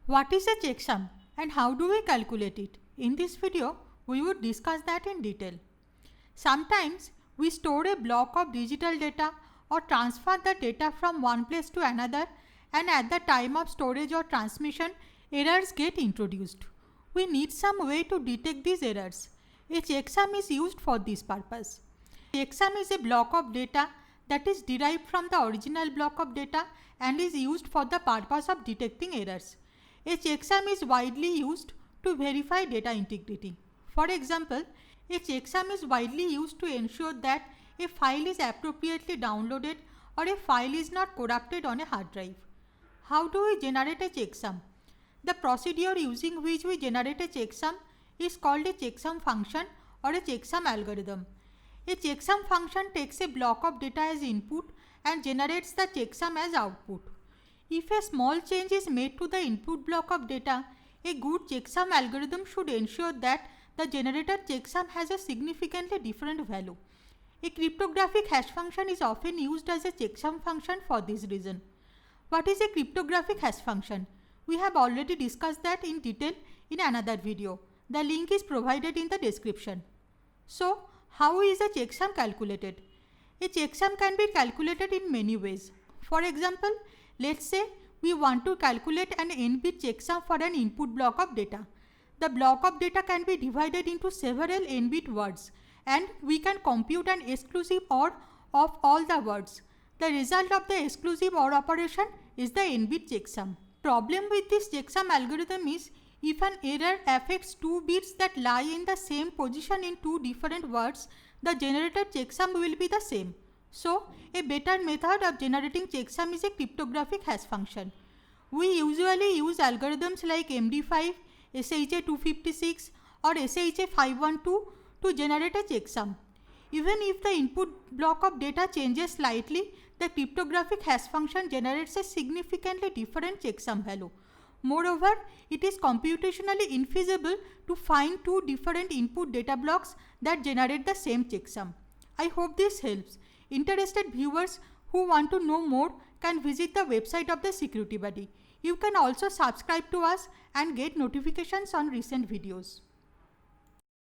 What is a checksum and how do we calculate it? In this video, we would discuss that in detail. Sometimes we store a block of digital data or transfer the data from one place to another, and at the time of storage or transmission, errors get introduced. We need some way to detect these errors. A checksum is used for this purpose. A checksum is a block of data that is derived from the original block of data and is used for the purpose of detecting errors. A checksum is widely used to verify data integrity. For example, a checksum is widely used to ensure that a file is appropriately downloaded or a file is not corrupted on a hard drive. How do we generate a checksum? The procedure using which we generate a checksum is called a checksum function or a checksum algorithm. A checksum function takes a block of data as input and generates the checksum as output. If a small change is made to the input block of data, a good checksum algorithm should ensure that the generated checksum has a significantly different value. A cryptographic hash function is often used as a checksum function for this reason. What is a cryptographic hash function? We have already discussed that in detail in another video. The link is provided in the description. So, how is a checksum calculated? A checksum can be calculated in many ways. For example, let's say we want to calculate an n-bit checksum for an input block of data. The block of data can be divided into several n-bit words and we can compute an exclusive OR of all the words. The result of the exclusive OR operation is the n-bit checksum. Problem with this checksum algorithm is if an error affects two bits that lie in the same position in two different words, the generated checksum will be the same. So, a better method of generating checksum is a cryptographic hash function. We usually use algorithms like MD5, SHA-256 or SHA-512 to generate a checksum. Even if the input block of data changes slightly, the cryptographic hash function generates a significantly different checksum value. Moreover, it is computationally infeasible to find two different input data blocks that generate the same checksum. I hope this helps. Interested viewers who want to know more can visit the website of the Security Buddy. You can also subscribe to us and get notifications on recent videos.